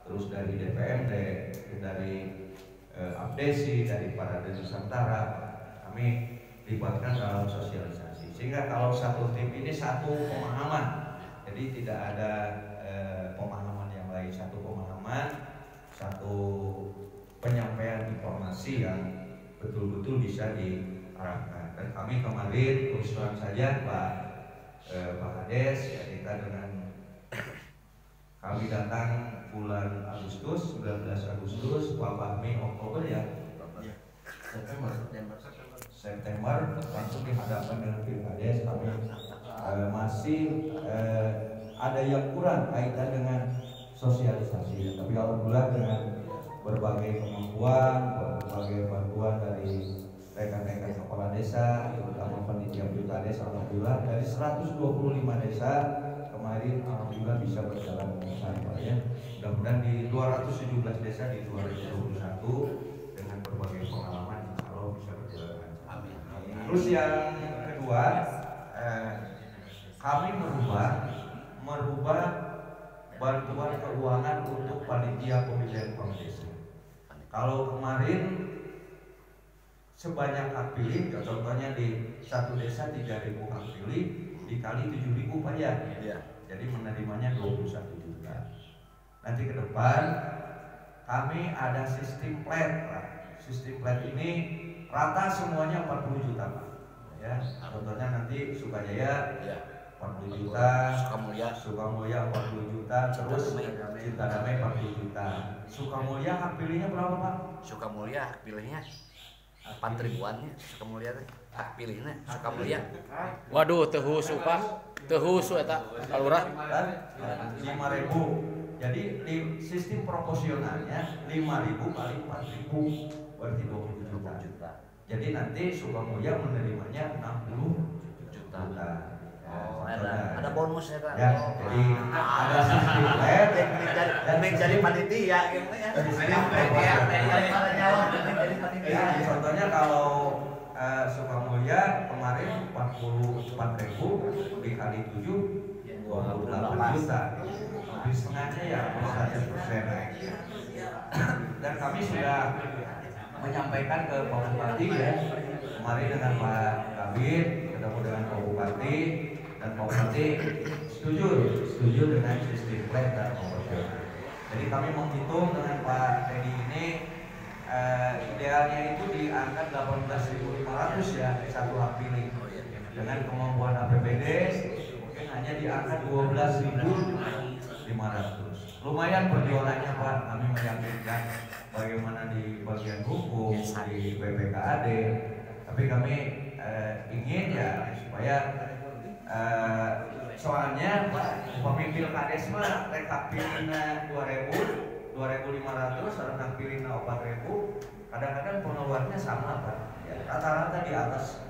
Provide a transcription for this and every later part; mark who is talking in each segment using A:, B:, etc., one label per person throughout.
A: terus dari DPMD, dari Abdesi, dari Parade Nusantara, kami libatkan dalam sosialisasi. Sehingga kalau satu tim ini satu pemahaman, jadi tidak ada pemahaman yang lain, satu pemahaman, satu penyampaian informasi yang betul-betul bisa diarahkan. Dan kami kemarin terus terang saja Pak Hades, ya, kita dengan kami datang bulan Agustus, 19 Agustus, Pak Fahmi Oktober ya, September langsung dihadapkan dengan Pilkades. Kami masih ada yang kurang kaitan dengan sosialisasi, tapi alhamdulillah dengan berbagai kemampuan, berbagai bantuan dari rekan-rekan kepala desa, terutama panitia Pilkades, alhamdulillah dari 125 desa kemarin alhamdulillah bisa berjalan dengan baik ya. Mudah-mudahan di 217 desa di 2021 dengan berbagai pengalaman insya Allah bisa berjalan dengan baik. Terus yang kedua, kami merubah bantuan keuangan untuk panitia pemilihan kepala desa. Kalau kemarin sebanyak hak pilih, contohnya di satu desa 3.000 hak pilih dikali 7.000 Pak ya. Jadi menerimanya 21 juta. Nanti ke depan kami ada sistem plat Pak. Sistem plat ini rata semuanya 40 juta Pak. Ya, contohnya nanti Sukajaya 40 juta, Sukamulya 40 juta, terus Cinta Damai 40 juta. Sukamulya hak pilihnya berapa Pak?
B: Sukamulya hak pilihnya 4 ribuannya. Sukamulya hak pilihnya Sukamulya.
C: Waduh, teu husu Pak. Teu husu eta kalurah.
A: 5.000. Jadi di sistem proporsionalnya 5.000 kali 4.000 berarti 20 juta. Jadi nanti Sukamulya menerimanya 60 juta.
B: Oh, ada bonus ya Pak.
A: Ya, jadi ada sistem plat
B: dan jadi panitia gitu ya.
A: Contohnya kalau Sukamulya kemarin 44.000 dikali 7 28 juta. Hampir setengahnya ya 100%. Dan kami sudah menyampaikan ke Pak Bupati ya, kemarin dengan Pak Kabir ketemu dengan Pak Bupati, dan Pak Bupati setuju dengan sistem plat dan proporsional. Jadi kami menghitung dengan Pak Teddy ini idealnya itu di angka 18.500 ya satu hak pilih. Dengan kemampuan APBD mungkin hanya di angka 12.500. Lumayan perjuangannya Pak, kami meyakinkan bagaimana di bagian hukum, di BPKAD, tapi kami ingin ya supaya soalnya Pak pemimpin Kades mah rekap pilihnya 2.500, orang hak pilihnya 4.000, kadang-kadang pengeluarannya sama Pak, ya, rata-rata di atas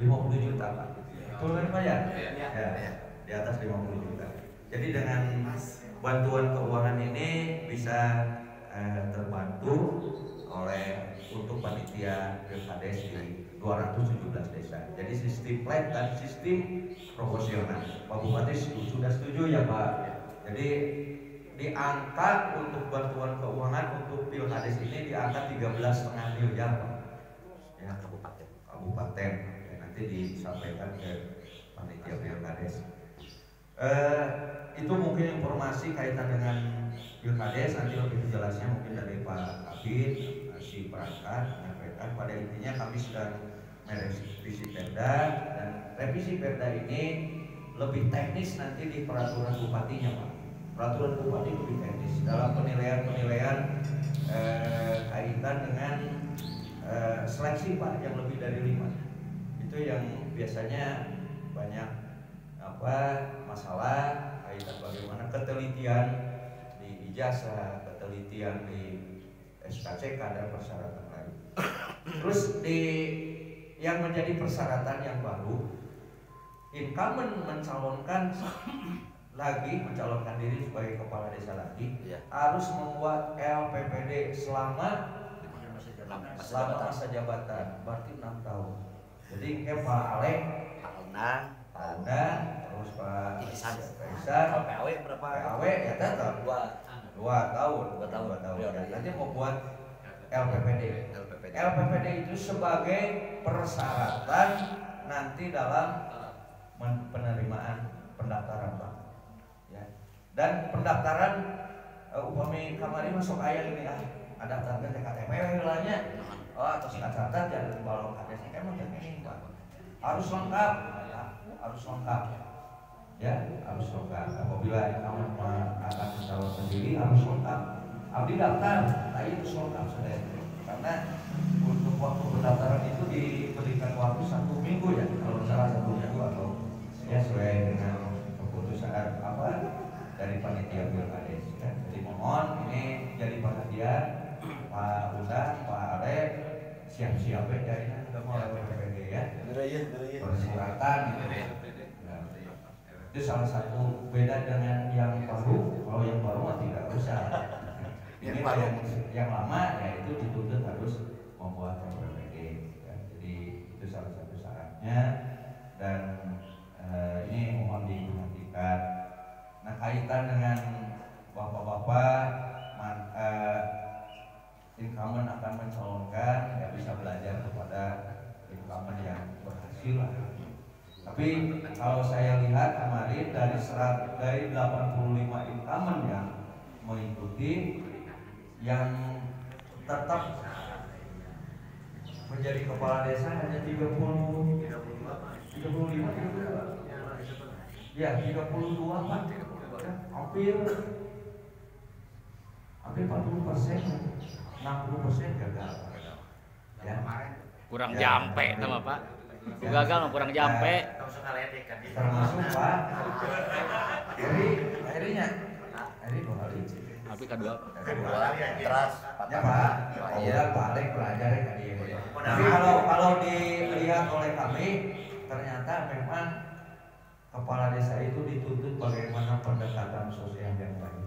A: 50 juta Pak. Betul kan Pak ya? Ya, di atas 50 juta. Jadi dengan bantuan keuangan ini bisa terbantu oleh untuk panitia Pilkades di 217 desa. Jadi sistem plat dan sistem proporsional. Pak Bupati sudah setuju ya Pak. Jadi di angka untuk bantuan keuangan untuk Pilkades ini di angka 13,5 miliar Pak. Ya, kabupaten. Ya, nanti disampaikan ke panitia Pilkades. Itu mungkin informasi kaitan dengan Pilkades, nanti lebih jelasnya mungkin dari Pak Kabid, si perangkat menyampaikan. Pada intinya kami sedang merevisi Perda, dan revisi Perda ini lebih teknis nanti di peraturan bupatinya Pak. Peraturan bupati lebih teknis dalam penilaian kaitan dengan seleksi Pak yang lebih dari 5. Itu yang biasanya banyak masalah kaitan bagaimana ketelitian di ijazah, ketelitian di SKCK dan persyaratan lain. Terus yang menjadi persyaratan yang baru, incumbent mencalonkan diri sebagai kepala desa lagi, harus membuat LPPD selama masa jabatan, berarti 6 tahun. Jadi kayak Pak Alek tahunan, terus Pak Ihsan PAW berapa? PAW ya tetap 2 tahun.
B: 2 tahun.
A: Ya. Nanti mau buat LPPD. LPPD itu sebagai persyaratan nanti dalam penerimaan pendaftaran Pak. Ya. Dan pendaftaran upami kamari masuk aya gini ada tanda KTP wilayahnya. Oh, terus catat jadi balong kades emang ini Pak. Harus lengkap. Harus lengkap. Ya, harus lengkap. Apabila kamu akan mencalon sendiri harus lengkap. Abdi daftar, tapi harus lengkap sudah. Karena untuk waktu pendaftaran itu diberikan waktu 1 minggu ya, kalau salah 1 minggu atau ya sesuai dengan keputusan apa dari panitia pilkades. Ya. Jadi mohon ini jadi perhatian Pak Undang, Pak Ale, siap-siap ya ini udah mau LPPD ya. Persyaratan gitu ya. Itu salah satu beda dengan yang baru. Kalau yang baru mah tidak usah. Ini yang lama ya itu dituntut harus membuat LPPD. Ya. Jadi itu salah satu syaratnya dan ini mohon diperhatikan. Nah kaitan dengan bapak-bapak incumbent akan mencalonkan ya bisa belajar kepada incumbent yang berhasil lah. Tapi kalau saya lihat kemarin dari 85 incumbent yang mengikuti yang tetap menjadi kepala desa hanya 35 ya 32 Pak. Hampir 40%, 60% gagal. Ya.
C: Kurang jampe sama Pak. Gagal mah kurang jampe.
A: Termasuk Pak Eri-nya. Eri 2 kali.
C: Tapi kedua
B: Teras
A: Ya Pak, iya Pak Alek belajar ya tadi. Tapi kalau dilihat oleh kami, ternyata memang kepala desa itu dituntut bagaimana pendekatan sosial yang baik.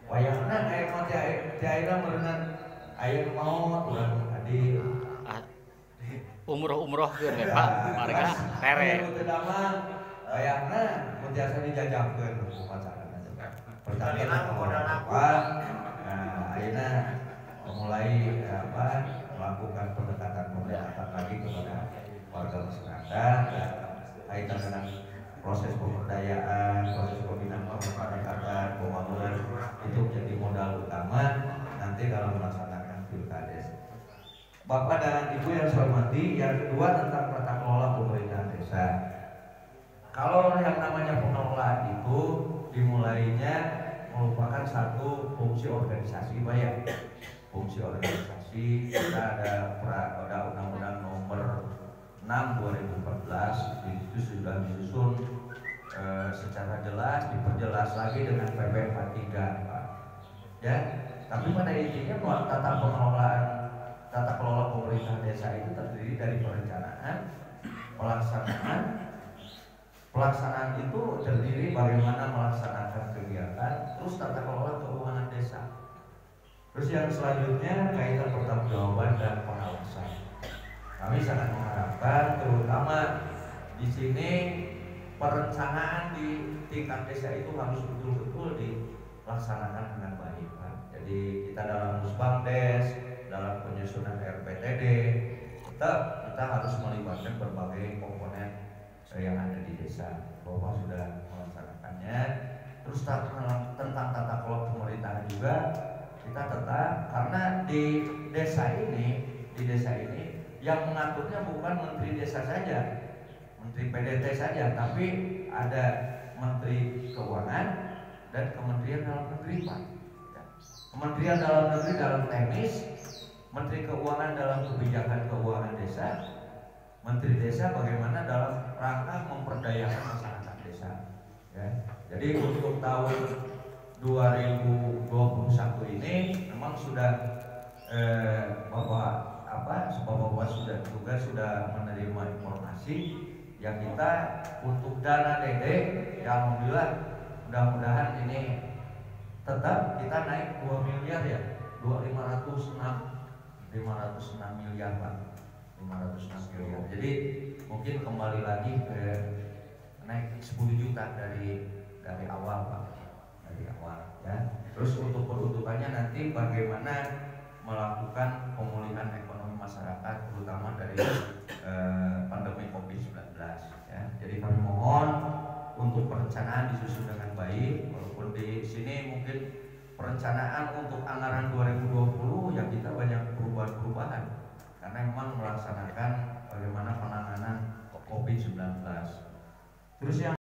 A: Wayangna air mati airnya merenang air mau kurang tadi.
C: umroh gitu ya Pak. Mereka tere.
A: Wayangna mutiasa dijajakeun upacara. Pertanyaan Pak, akhirnya mulai melakukan pendekatan lagi kepada warga masyarakat kaitan dengan proses pemberdayaan, proses pembinaan masyarakat, pembangunan itu menjadi modal utama nanti dalam melaksanakan pilkades. Bapak dan Ibu yang saya hormati, yang kedua tentang tata kelola pemerintahan desa. Kalau yang namanya pengelolaan itu dimulainya merupakan satu fungsi organisasi Pak. Fungsi organisasi kita ada Undang-Undang Nomor 6 2014 itu sudah disusun secara jelas, diperjelas lagi dengan PP 43 Pak. Ya, tapi pada intinya tata kelola pemerintah desa itu terdiri dari perencanaan, pelaksanaan itu terdiri bagaimana melaksanakan kegiatan, terus tata kelola keuangan desa. Terus yang selanjutnya kaitan pertanggungjawaban dan pengawasan. Kami sangat mengharapkan terutama di sini perencanaan di tingkat desa itu harus betul-betul dilaksanakan dengan baik, Pak. Jadi kita dalam Musbangdes, dalam penyusunan RPTD, kita harus melibatkan berbagai komponen yang ada di desa. Bapak sudah melaksanakannya. Terus tentang tata kelola pemerintahan juga kita tetap, karena di desa ini yang mengaturnya bukan menteri desa saja, menteri PDT saja, tapi ada menteri keuangan dan kementerian dalam negeri Pak. Kementerian dalam negeri dalam teknis, menteri keuangan dalam kebijakan keuangan desa, menteri desa bagaimana dalam rangka memperdayakan masyarakat desa. Ya. Jadi untuk tahun 2021 ini memang sudah Bapak sudah menerima informasi yang kita untuk dana DD ya alhamdulillah mudah-mudahan ini tetap kita naik 2 miliar ya 506 miliar Pak, 506 miliar. Jadi mungkin kembali lagi ke naik 10 juta dari awal Pak. dari awal ya. Terus untuk peruntukannya nanti bagaimana melakukan pemulihan ekonomi masyarakat terutama dari pandemi COVID-19 ya. Jadi kami mohon untuk perencanaan disusun dengan baik, walaupun di sini mungkin perencanaan untuk anggaran 2020 ya kita banyak perubahan-perubahan karena memang melaksanakan bagaimana penanganan COVID-19. Terus yang